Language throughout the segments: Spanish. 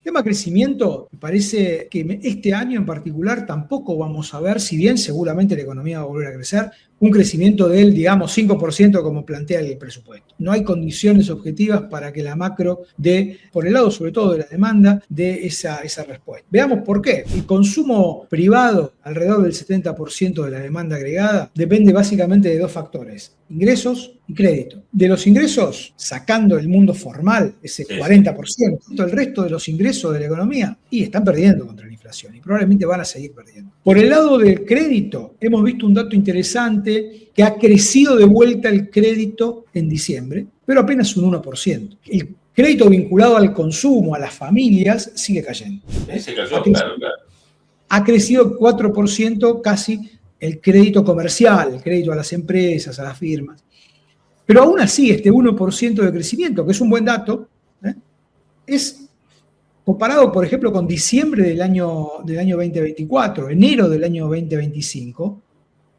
Tema crecimiento, me parece que este año en particular tampoco vamos a ver, si bien seguramente la economía va a volver a crecer, un crecimiento del, digamos, 5% como plantea el presupuesto. No hay condiciones objetivas para que la macro dé, por el lado sobre todo de la demanda, dé esa respuesta. Veamos por qué. El consumo privado, alrededor del 70% de la demanda agregada, depende básicamente de dos factores: ingresos y crédito. De los ingresos, sacando el mundo formal, ese 40%, el resto de los ingresos de la economía, y están perdiendo contra la inflación y probablemente van a seguir perdiendo. Por el lado del crédito, hemos visto un dato interesante, que ha crecido de vuelta el crédito en diciembre, pero apenas un 1%. El crédito vinculado al consumo, a las familias, sigue cayendo. Claro. Ha crecido 4% casi el crédito comercial, el crédito a las empresas, a las firmas. Pero aún así, este 1% de crecimiento, que es un buen dato, es comparado, por ejemplo, con diciembre del año 2024, enero del año 2025,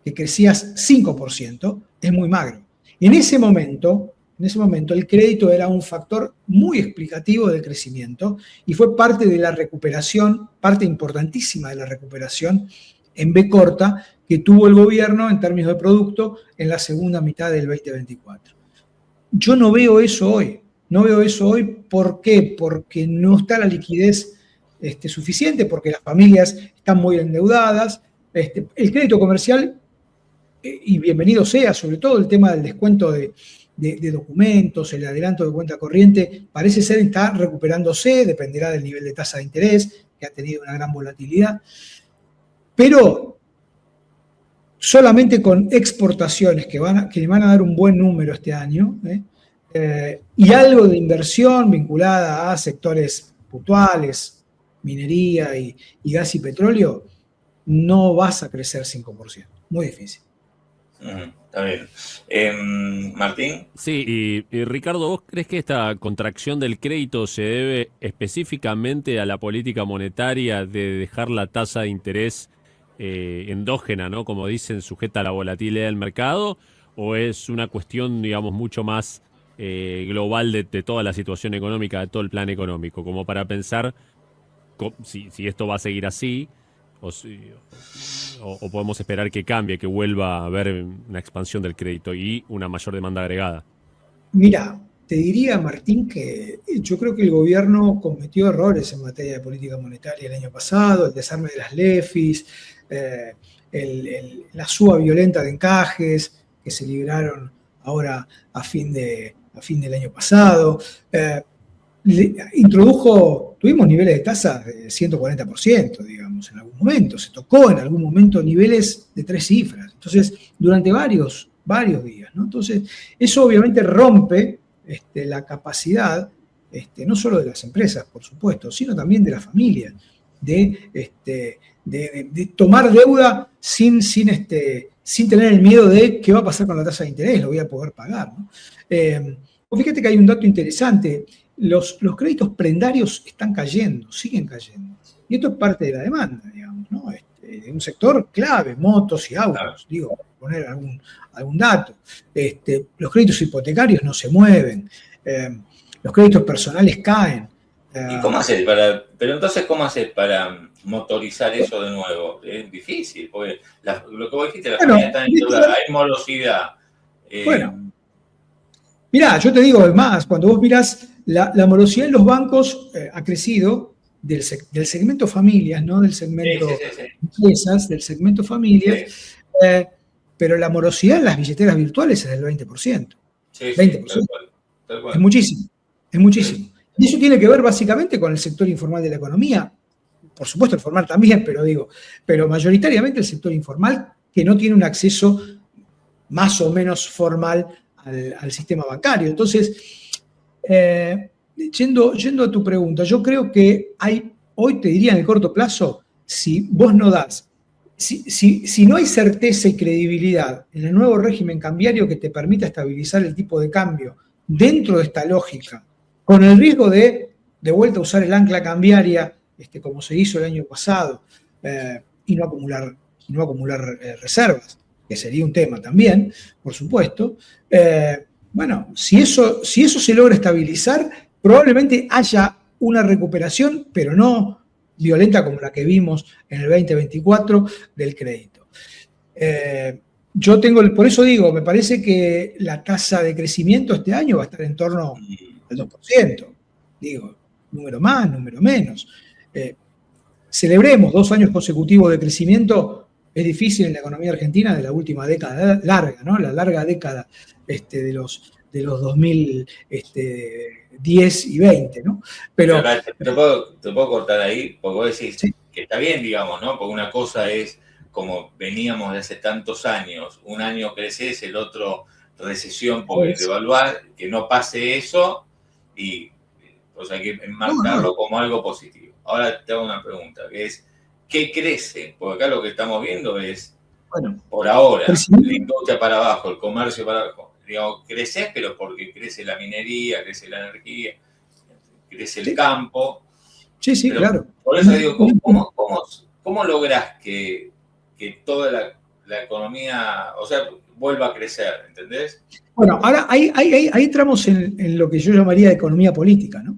que crecías 5%, es muy magro. En ese momento, el crédito era un factor muy explicativo del crecimiento y fue parte de la recuperación, parte importantísima de la recuperación en B corta que tuvo el gobierno en términos de producto en la segunda mitad del 2024. Yo no veo eso hoy. ¿Por qué? Porque no está la liquidez suficiente, porque las familias están muy endeudadas. El crédito comercial, y bienvenido sea, sobre todo el tema del descuento de documentos, el adelanto de cuenta corriente, parece ser está recuperándose, dependerá del nivel de tasa de interés, que ha tenido una gran volatilidad. Pero solamente con exportaciones que van a dar un buen número este año, y algo de inversión vinculada a sectores puntuales, minería y gas y petróleo, no vas a crecer 5%. Muy difícil. Está bien. Martín. Sí, y Ricardo, ¿vos crees que esta contracción del crédito se debe específicamente a la política monetaria de dejar la tasa de interés endógena, ¿no? Como dicen, sujeta a la volatilidad del mercado, o es una cuestión, digamos, mucho más global de toda la situación económica, de todo el plan económico, como para pensar si esto va a seguir así, o podemos esperar que cambie, que vuelva a haber una expansión del crédito y una mayor demanda agregada? Mira, te diría, Martín, que yo creo que el gobierno cometió errores en materia de política monetaria el año pasado, el desarme de las LEFIs, la suba violenta de encajes que se libraron ahora a fin del año pasado. Tuvimos niveles de tasa de 140%, digamos, en algún momento. Se tocó en algún momento niveles de 3 cifras. Entonces, durante varios días, ¿no? Entonces, eso obviamente rompe la capacidad, no solo de las empresas, por supuesto, sino también de las familias, de tomar deuda sin tener el miedo de qué va a pasar con la tasa de interés, lo voy a poder pagar, ¿no? Fíjate que hay un dato interesante. Los créditos prendarios están cayendo, siguen cayendo. Y esto es parte de la demanda, digamos, ¿no? De un sector clave, motos y autos, digo, para poner algún dato. Los créditos hipotecarios no se mueven, los créditos personales caen. ¿Y cómo haces pero entonces, ¿cómo haces para motorizar eso de nuevo? Es difícil, porque lo que vos dijiste, la familia está endeudadas, hay morosidad. Bueno, mirá, yo te digo, además, cuando vos mirás la morosidad en los bancos ha crecido del segmento familias, no del segmento empresas, del segmento familias, pero la morosidad en las billeteras virtuales es del 20%. 20%. Tal cual. Es muchísimo. Y eso tiene que ver básicamente con el sector informal de la economía, por supuesto el formal también, pero mayoritariamente el sector informal que no tiene un acceso más o menos formal al sistema bancario. Entonces, yendo a tu pregunta, yo creo que hoy te diría en el corto plazo, si vos no das, si no hay certeza y credibilidad en el nuevo régimen cambiario que te permita estabilizar el tipo de cambio dentro de esta lógica, con el riesgo de vuelta a usar el ancla cambiaria, como se hizo el año pasado, y no acumular reservas, que sería un tema también, por supuesto. Bueno, si eso se logra estabilizar, probablemente haya una recuperación, pero no violenta como la que vimos en el 2024 del crédito. Por eso digo, me parece que la tasa de crecimiento este año va a estar en torno al 2%. Digo, número más, número menos. Celebremos 2 años consecutivos de crecimiento. Es difícil en la economía argentina de la última década larga, ¿no? La larga década de los 2010 y 20, ¿no? Pero te puedo cortar ahí, porque vos decís sí, que está bien, digamos, ¿no? Porque una cosa es como veníamos de hace tantos años, un año creces, el otro recesión porque devaluar, que no pase eso y pues hay que enmarcarlo como algo positivo. Ahora te hago una pregunta, que es, ¿qué crece? Porque acá lo que estamos viendo es, por ahora, la industria para abajo, el comercio para abajo. Digamos, creces, pero porque crece la minería, crece la energía, crece el campo. Sí, pero claro. Por eso digo, ¿cómo lográs que toda la economía, o sea, vuelva a crecer? ¿Entendés? Bueno, ahora ahí entramos en lo que yo llamaría economía política, ¿no?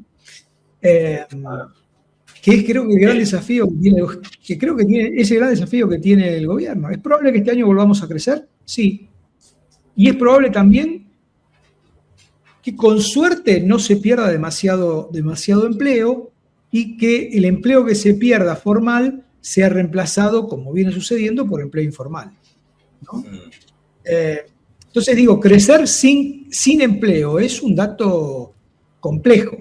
Que es creo que el gran desafío ese gran desafío que tiene el gobierno. ¿Es probable que este año volvamos a crecer? Sí. Y es probable también que con suerte no se pierda demasiado empleo y que el empleo que se pierda formal sea reemplazado, como viene sucediendo, por empleo informal, ¿no? Entonces digo, crecer sin empleo es un dato complejo,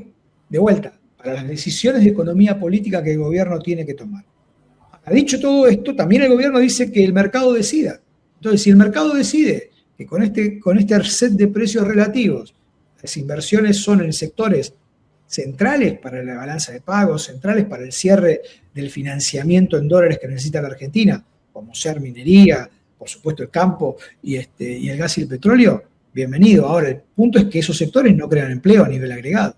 de vuelta, para las decisiones de economía política que el gobierno tiene que tomar. Ha dicho todo esto, también el gobierno dice que el mercado decida. Entonces, si el mercado decide que con este set de precios relativos, las inversiones son en sectores centrales para la balanza de pagos, centrales para el cierre del financiamiento en dólares que necesita la Argentina, como ser minería, por supuesto el campo y el gas y el petróleo, bienvenido. Ahora, el punto es que esos sectores no crean empleo a nivel agregado.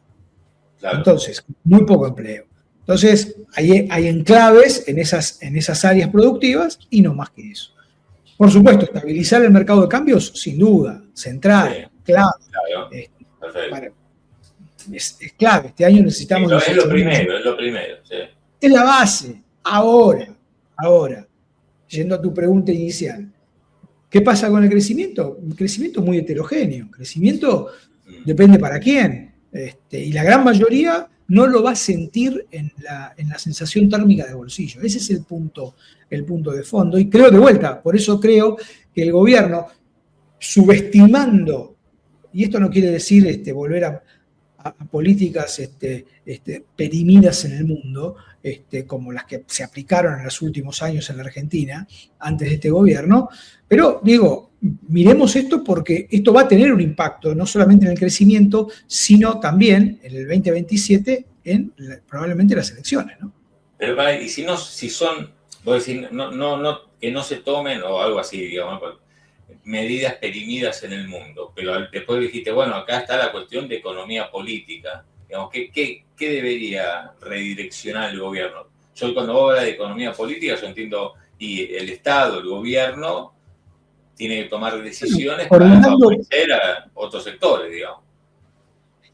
Claro. Entonces, muy poco empleo. Entonces, hay enclaves en esas áreas productivas y no más que eso. Por supuesto, estabilizar el mercado de cambios, sin duda, central, clave. Claro. Es clave. Este año necesitamos... Es lo primero. Sí. Es la base. Ahora, yendo a tu pregunta inicial, ¿qué pasa con el crecimiento? Un crecimiento muy heterogéneo. Crecimiento depende para quién. Y la gran mayoría no lo va a sentir en la sensación térmica de bolsillo. Ese es el punto de fondo. Y creo de vuelta, por eso creo que el gobierno, subestimando, y esto no quiere decir volver a políticas perimidas en el mundo, como las que se aplicaron en los últimos años en la Argentina, antes de este gobierno, pero digo, miremos esto porque esto va a tener un impacto, no solamente en el crecimiento, sino también en el 2027 en probablemente las elecciones, ¿no? Pero y si son, vos decís, que no se tomen, o algo así, digamos, medidas perimidas en el mundo, pero después dijiste, bueno, acá está la cuestión de economía política. Digamos, ¿qué debería redireccionar el gobierno? Yo cuando vos hablas de economía política, yo entiendo, y el Estado, el gobierno, tiene que tomar decisiones para favorecer a otros sectores, digamos.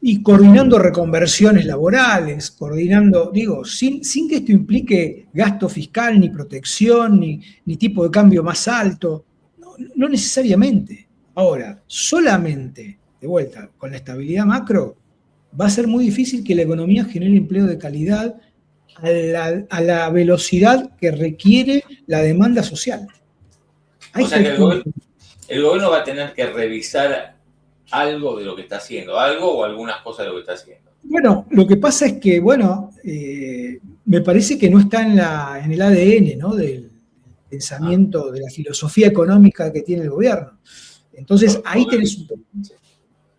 Y coordinando reconversiones laborales, sin que esto implique gasto fiscal, ni protección, ni tipo de cambio más alto. No necesariamente. Ahora, solamente, de vuelta, con la estabilidad macro, va a ser muy difícil que la economía genere empleo de calidad a la velocidad que requiere la demanda social. O sea que el gobierno va a tener que revisar algo de lo que está haciendo, algo o algunas cosas de lo que está haciendo. Bueno, lo que pasa es que, me parece que no está en el ADN, ¿no?, del pensamiento, de la filosofía económica que tiene el gobierno. Entonces, ahí tenés un problema.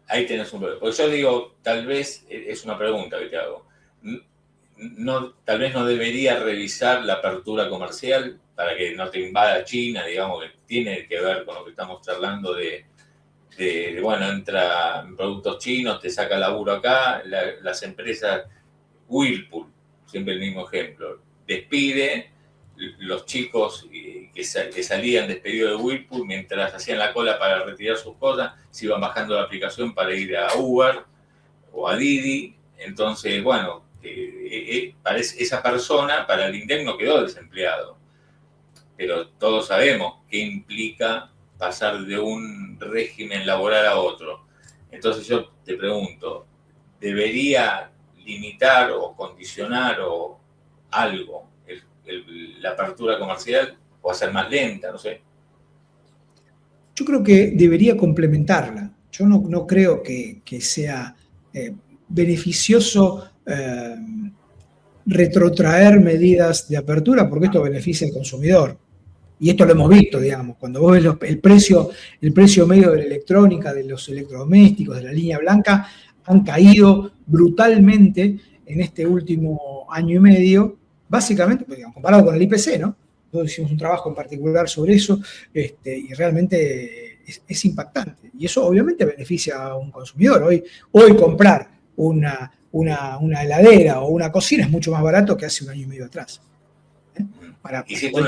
Ahí tenés un problema. Porque yo digo, tal vez, es una pregunta que te hago, tal vez no debería revisar la apertura comercial para que no te invada China, digamos, que tiene que ver con lo que estamos charlando bueno, entra productos chinos, te saca laburo acá, las empresas, Whirlpool, siempre el mismo ejemplo, despide los chicos que salían despedidos de Whirlpool mientras hacían la cola para retirar sus cosas, se iban bajando la aplicación para ir a Uber o a Didi. Entonces, bueno, esa persona para el INDEC no quedó desempleado. Pero todos sabemos qué implica pasar de un régimen laboral a otro. Entonces yo te pregunto, ¿debería limitar o condicionar o algo la apertura comercial o hacer más lenta? No sé. Yo creo que debería complementarla. Yo no creo que sea beneficioso retrotraer medidas de apertura, porque esto beneficia al consumidor. Y esto lo hemos visto, digamos, cuando vos ves el precio medio de la electrónica, de los electrodomésticos, de la línea blanca, han caído brutalmente en este último año y medio, básicamente, digamos, comparado con el IPC, ¿no? Nosotros hicimos un trabajo en particular sobre eso, y realmente es impactante. Y eso obviamente beneficia a un consumidor. Hoy comprar una heladera o una cocina es mucho más barato que hace un año y medio atrás. ¿Hiciste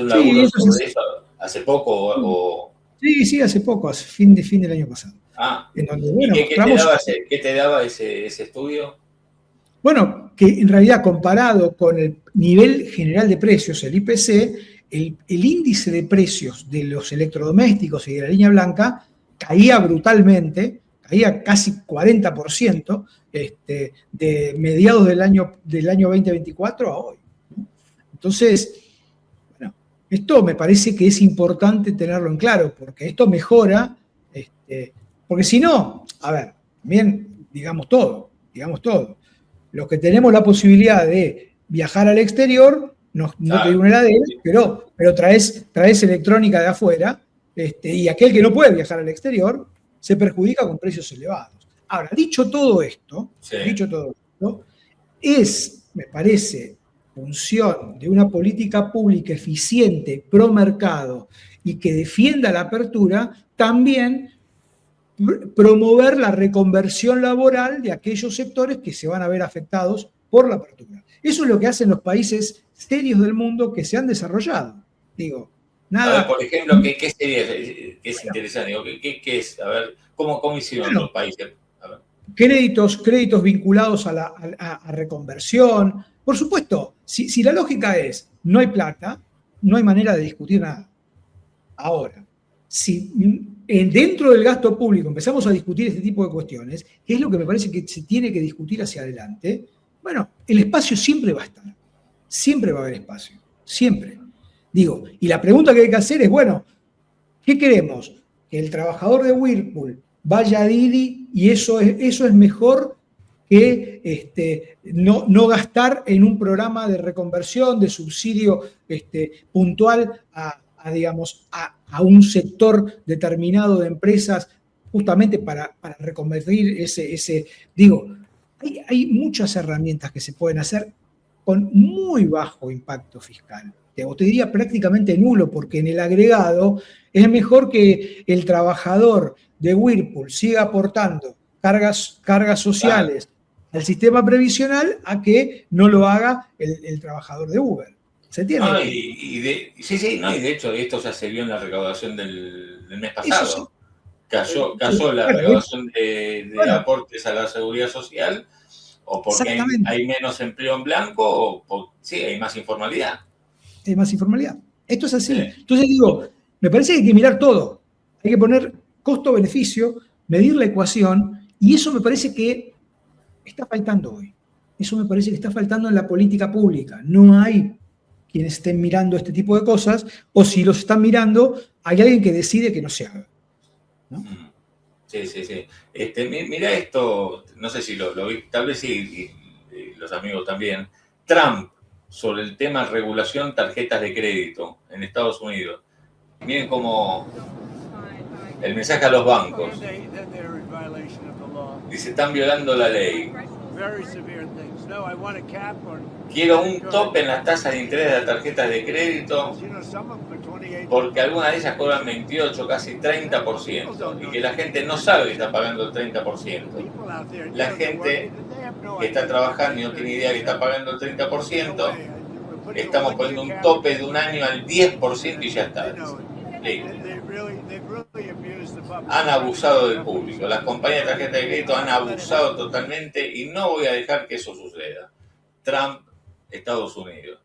un laburo sobre eso hace poco? Sí, hace poco, hace fin del año pasado. En donde, bueno, ¿qué te daba ese estudio? Bueno, que en realidad comparado con el nivel general de precios, el IPC, el índice de precios de los electrodomésticos y de la línea blanca caía brutalmente, caía casi 40% de mediados del año 2024 a hoy. Entonces, bueno, esto me parece que es importante tenerlo en claro, porque esto mejora, porque si no, a ver, también digamos todo. Los que tenemos la posibilidad de viajar al exterior, no te digo una heladera, pero traes electrónica de afuera, y aquel que no puede viajar al exterior se perjudica con precios elevados. Ahora, dicho todo esto, me parece, función de una política pública eficiente, pro mercado y que defienda la apertura, también promover la reconversión laboral de aquellos sectores que se van a ver afectados por la apertura. Eso es lo que hacen los países serios del mundo que se han desarrollado. Digo, nada. A ver, por ejemplo, ¿qué sería? Es interesante. ¿Qué es? A ver, ¿cómo hicieron los países? A ver. Créditos vinculados a reconversión. Por supuesto, si la lógica es no hay plata, no hay manera de discutir nada. Ahora, si dentro del gasto público empezamos a discutir este tipo de cuestiones, que es lo que me parece que se tiene que discutir hacia adelante, bueno, el espacio siempre va a estar. Siempre va a haber espacio. Siempre. Digo, y la pregunta que hay que hacer es, bueno, ¿qué queremos? Que el trabajador de Whirlpool vaya a Didi y eso es mejor que no gastar en un programa de reconversión, de subsidio puntual a un sector determinado de empresas justamente para reconvertir ese. Digo, hay muchas herramientas que se pueden hacer con muy bajo impacto fiscal. Te diría prácticamente nulo, porque en el agregado es mejor que el trabajador de Whirlpool siga aportando cargas sociales al sistema previsional a que no lo haga el trabajador de Uber. ¿Se entiende? De hecho esto ya se vio en la recaudación del mes pasado. Cayó la recaudación de aportes a la seguridad social, o porque hay menos empleo en blanco, o hay más informalidad. Hay más informalidad. Esto es así. Entonces digo, me parece que hay que mirar todo. Hay que poner costo-beneficio, medir la ecuación, y eso me parece que está faltando hoy. Eso me parece que está faltando en la política pública. No hay quienes estén mirando este tipo de cosas, o si los están mirando, hay alguien que decide que no se haga, ¿no? Sí. Mira esto, no sé si lo vi, tal vez sí, y los amigos también. Trump, sobre el tema regulación tarjetas de crédito en Estados Unidos. Miren cómo el mensaje a los bancos. Dice, están violando la ley. Quiero un tope en las tasas de interés de las tarjetas de crédito, porque algunas de ellas cobran 28, casi 30%, y que la gente no sabe que está pagando el 30%. La gente que está trabajando y no tiene idea que está pagando el 30%, estamos poniendo un tope de un año al 10% y ya está. han abusado del público. Las compañías de tarjeta de crédito han abusado totalmente y no voy a dejar que eso suceda. Trump, Estados Unidos,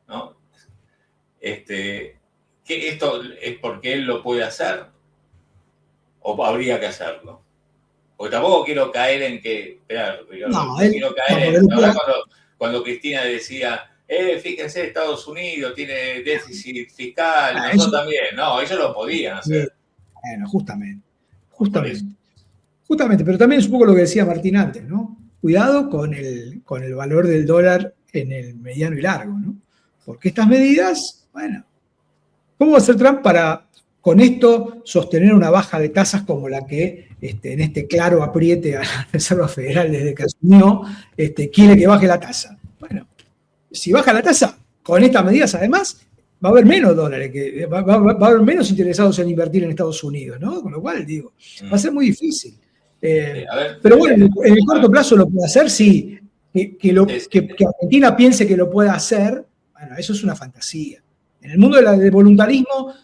¿no? ¿Que esto es porque él lo puede hacer o habría que hacerlo? Porque tampoco quiero caer en que, esperá, Ricardo, no quiero caer en, cuando Cristina decía, fíjense, Estados Unidos tiene déficit fiscal, nosotros eso, también. No, ellos lo podían hacer. Bueno, justamente, pero también es un poco lo que decía Martín antes, ¿no? Cuidado con el valor del dólar en el mediano y largo, ¿no? Porque estas medidas, bueno, ¿cómo va a hacer Trump para, con esto, sostener una baja de tasas como la que en este claro apriete a la Reserva Federal desde que asumió, quiere que baje la tasa? Bueno, si baja la tasa, con estas medidas además, va a haber menos dólares, va a haber menos interesados en invertir en Estados Unidos, ¿no? Con lo cual, digo, va a ser muy difícil. Pero bueno, en el corto plazo lo puede hacer, sí. Que Argentina piense que lo pueda hacer, bueno, eso es una fantasía. En el mundo del voluntarismo,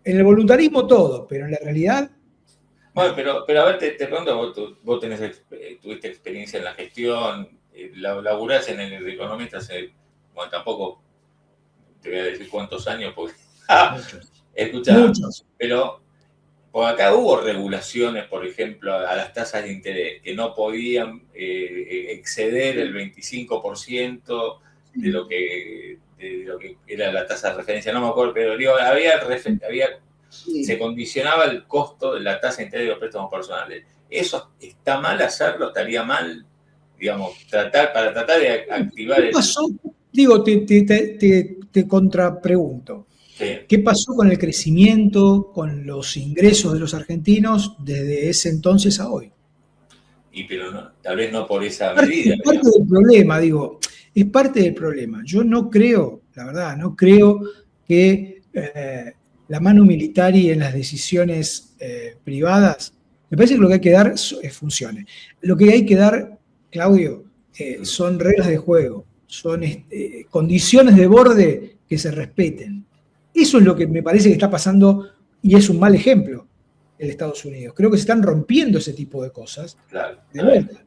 en el voluntarismo todo, pero en la realidad... Bueno, pero a ver, te pregunto, vos tuviste experiencia en la gestión, laburás en el economista hace, bueno, tampoco te voy a decir cuántos años, porque muchos. Pero por acá hubo regulaciones, por ejemplo, a las tasas de interés, que no podían exceder el 25% de lo que era la tasa de referencia, no me acuerdo, pero digo, se condicionaba el costo de la tasa de interés de los préstamos personales. ¿Eso está mal hacerlo? ¿Estaría mal, digamos, para tratar de activar ¿Qué pasó? Digo, te contrapregunto. Sí. ¿Qué pasó con el crecimiento, con los ingresos de los argentinos desde ese entonces a hoy? Pero no, tal vez no por esa medida. Es parte del problema, digo, es parte del problema. Yo no creo, la verdad, no creo que la mano militar y en las decisiones privadas, me parece que lo que hay que dar funcione. Lo que hay que dar, Claudio, son reglas de juego, son condiciones de borde que se respeten. Eso es lo que me parece que está pasando y es un mal ejemplo en Estados Unidos. Creo que se están rompiendo ese tipo de cosas. Claro. De vuelta.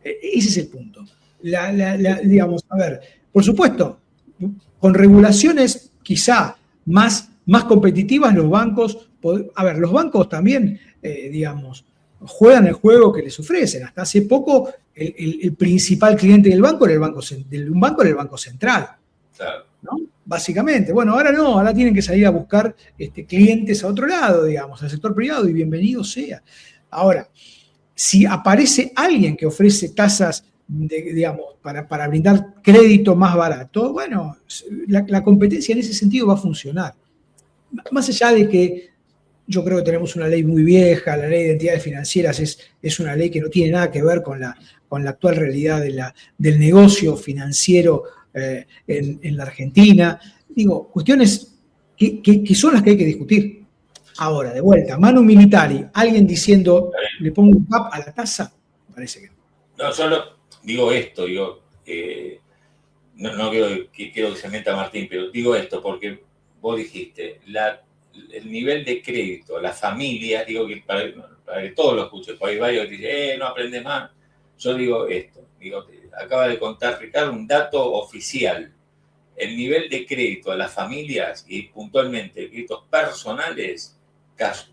Ese es el punto. Digamos, a ver, por supuesto, con regulaciones quizá más competitivas, los bancos también, digamos, juegan el juego que les ofrecen. Hasta hace poco el principal cliente del banco era un banco era el Banco Central. Claro. ¿No? Básicamente. Bueno, ahora no, ahora tienen que salir a buscar clientes a otro lado, digamos, al sector privado, y bienvenido sea. Ahora, si aparece alguien que ofrece tasas, digamos, para brindar crédito más barato, bueno, la competencia en ese sentido va a funcionar. Más allá de que yo creo que tenemos una ley muy vieja, la ley de entidades financieras es una ley que no tiene nada que ver con la actual realidad del negocio financiero en la Argentina. Digo, cuestiones que son las que hay que discutir. Ahora, de vuelta, mano militar y alguien diciendo, le pongo un cap a la tasa, parece que no. No, solo digo esto, no quiero que se meta Martín, pero digo esto porque vos dijiste, el nivel de crédito, la familia, digo que para que todos lo escuchen, porque hay varios que dicen, no aprendes más. Yo digo esto, acaba de contar Ricardo un dato oficial. El nivel de crédito a las familias y puntualmente créditos personales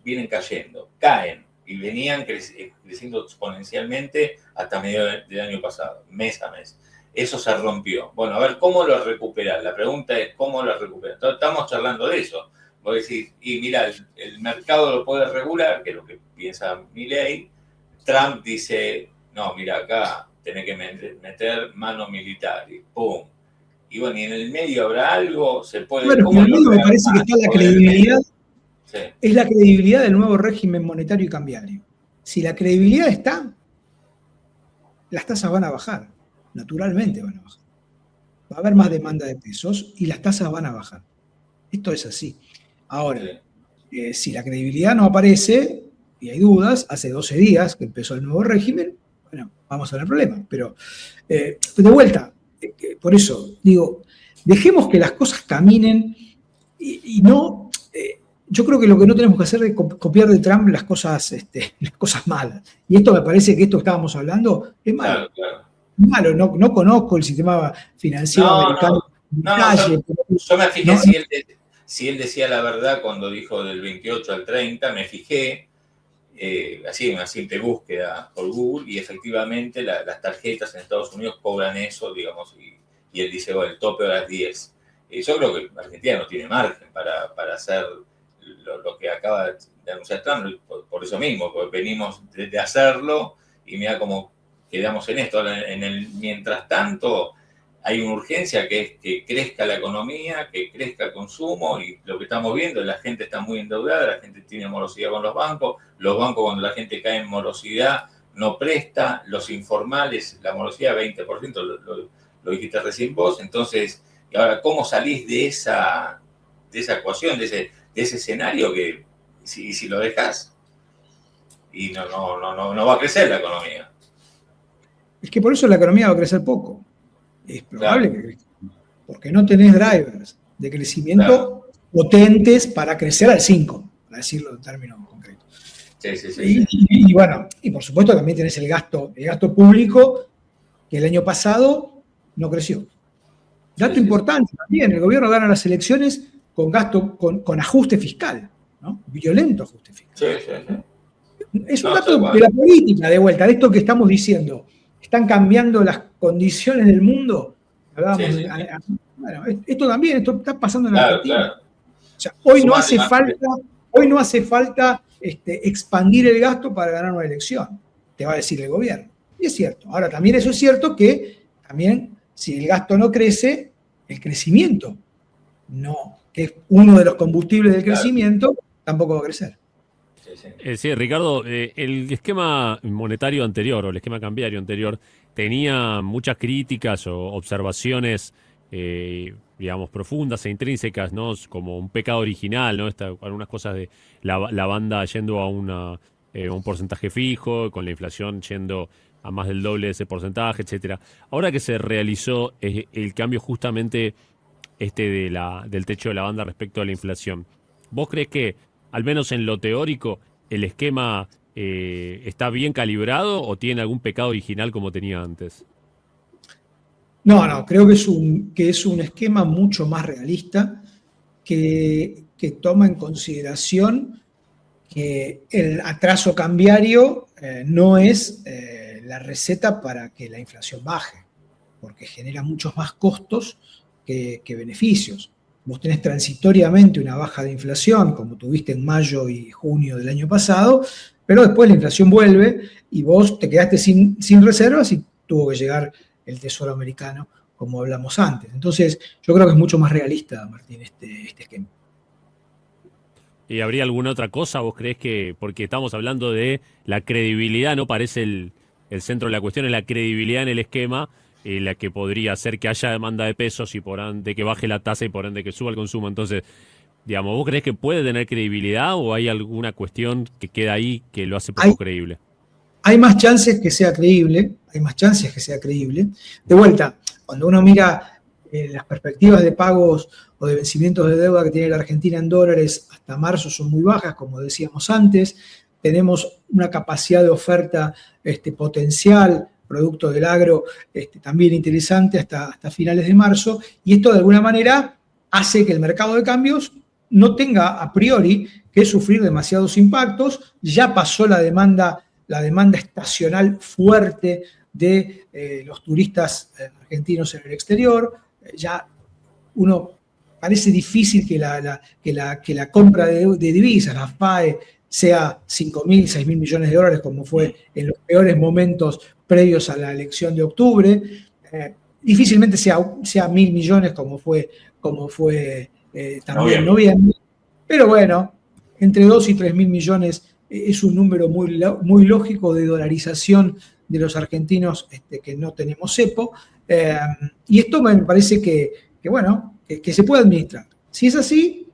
vienen cayendo, caen y venían creciendo exponencialmente hasta mediados del año pasado, mes a mes. Eso se rompió. Bueno, a ver, ¿cómo lo recuperar? La pregunta es, ¿cómo lo recuperar? Estamos charlando de eso. Vos decís, y mira, el mercado lo puede regular, que es lo que piensa Milei. Trump dice, no, mira, acá tenés que meter mano militar y ¡pum! Y bueno, y en el medio habrá algo, se puede... Bueno, en el medio me parece que está la credibilidad, sí. Es la credibilidad del nuevo régimen monetario y cambiario. Si la credibilidad está, las tasas van a bajar, naturalmente van a bajar. Va a haber más demanda de pesos y las tasas van a bajar. Esto es así. Ahora, si la credibilidad no aparece, y hay dudas, hace 12 días que empezó el nuevo régimen, bueno, vamos a ver el problema. Pero, de vuelta, por eso digo, dejemos que las cosas caminen y no yo creo que lo que no tenemos que hacer es copiar de Trump las cosas malas. Y esto me parece que esto que estábamos hablando es malo. Claro. Malo, no conozco el sistema financiero americano. Yo me fijé si él decía la verdad cuando dijo del 28 al 30, me fijé, así una simple búsqueda por Google, y efectivamente las tarjetas en Estados Unidos cobran eso, digamos, y él dice, bueno, el tope de las 10. Yo creo que Argentina no tiene margen para hacer lo que acaba de anunciar Trump, por eso mismo, porque venimos de hacerlo y mira cómo quedamos en esto. Mientras tanto, hay una urgencia que es que crezca la economía, que crezca el consumo, y lo que estamos viendo, la gente está muy endeudada, la gente tiene morosidad con los bancos cuando la gente cae en morosidad no presta, los informales, la morosidad 20%, lo dijiste recién vos. Entonces, y ahora, ¿cómo salís de esa ecuación, de ese escenario que si lo dejas y no va a crecer la economía? Es que por eso la economía va a crecer poco. Es probable que crezca, porque no tenés drivers de crecimiento potentes para crecer al 5, para decirlo en términos concretos. Sí. Y bueno, y por supuesto también tenés el gasto público, que el año pasado no creció. Dato importante también, el gobierno gana las elecciones con gasto, con ajuste fiscal, ¿no? Violento ajuste fiscal. Sí. Es un dato de la política, de vuelta, de esto que estamos diciendo. Están cambiando las condiciones del mundo. Bueno, esto está pasando en la Argentina. O sea, hoy no hace falta expandir el gasto para ganar una elección, te va a decir el gobierno. Y es cierto. Ahora, también eso es cierto que también si el gasto no crece, el crecimiento no, que es uno de los combustibles del crecimiento, tampoco va a crecer. Sí, Ricardo, el esquema monetario anterior o el esquema cambiario anterior tenía muchas críticas o observaciones, digamos, profundas e intrínsecas, ¿no? Como un pecado original, ¿no? Algunas cosas de la banda yendo a un porcentaje fijo, con la inflación yendo a más del doble de ese porcentaje, etcétera. Ahora que se realizó el cambio justamente del techo de la banda respecto a la inflación, ¿vos crees que, al menos en lo teórico, el esquema está bien calibrado o tiene algún pecado original como tenía antes? No, creo que es un esquema mucho más realista que toma en consideración que el atraso cambiario no es la receta para que la inflación baje, porque genera muchos más costos que beneficios. Vos tenés transitoriamente una baja de inflación, como tuviste en mayo y junio del año pasado, pero después la inflación vuelve y vos te quedaste sin reservas y tuvo que llegar el Tesoro americano, como hablamos antes. Entonces, yo creo que es mucho más realista, Martín, este esquema. ¿Y habría alguna otra cosa? ¿Vos creés que, porque estamos hablando de la credibilidad, no parece el centro de la cuestión, es la credibilidad en el esquema, la que podría hacer que haya demanda de pesos y por ende que baje la tasa y por ende que suba el consumo? Entonces, digamos, ¿vos creés que puede tener credibilidad o hay alguna cuestión que queda ahí que lo hace poco creíble? Hay más chances que sea creíble, De vuelta, cuando uno mira las perspectivas de pagos o de vencimientos de deuda que tiene la Argentina en dólares hasta marzo son muy bajas, como decíamos antes. Tenemos una capacidad de oferta potencial, producto del agro, también interesante hasta finales de marzo, y esto de alguna manera hace que el mercado de cambios no tenga a priori que sufrir demasiados impactos. Ya pasó la demanda estacional fuerte de los turistas argentinos en el exterior. Ya parece difícil que la compra de divisas, la FAE, sea 5.000, 6.000 millones de dólares, como fue en los peores momentos previos a la elección de octubre. Difícilmente sea 1.000 millones como fue también en noviembre. Pero bueno, entre 2 y 3.000 millones es un número muy lógico de dolarización de los argentinos que no tenemos cepo. Y esto me parece que se puede administrar. Si es así,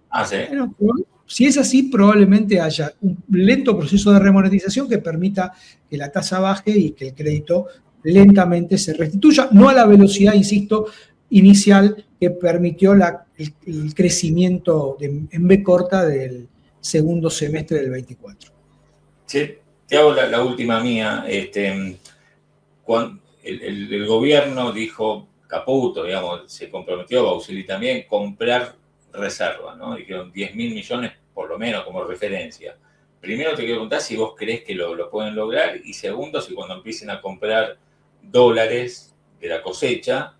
si es así, probablemente haya un lento proceso de remonetización que permita que la tasa baje y que el crédito lentamente se restituya, no a la velocidad, insisto, inicial que permitió el crecimiento en B corta del segundo semestre del 24. Sí, te hago la última mía. Cuando el gobierno dijo, Caputo, digamos, se comprometió, Bausili también, comprar reservas, ¿no? Dijeron 10.000 millones por lo menos como referencia. Primero te quiero preguntar si vos crees que lo pueden lograr, y segundo, si cuando empiecen a comprar dólares de la cosecha,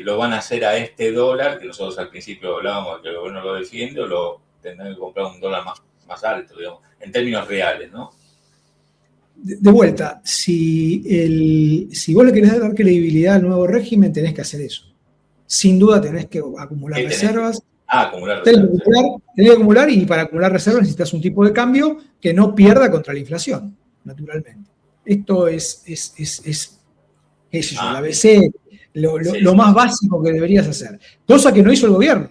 lo van a hacer a este dólar, que nosotros al principio hablábamos de que el gobierno lo defiende, o lo tendrán que comprar un dólar más alto, digamos, en términos reales, ¿no? De vuelta, si vos le querés dar credibilidad al nuevo régimen, tenés que hacer eso. Sin duda tenés que acumular reservas. Acumular reservas. Tenés que acumular, y para acumular reservas necesitas un tipo de cambio que no pierda contra la inflación, naturalmente. Esto es la ABC, lo más básico que deberías hacer. Cosa que no hizo el gobierno.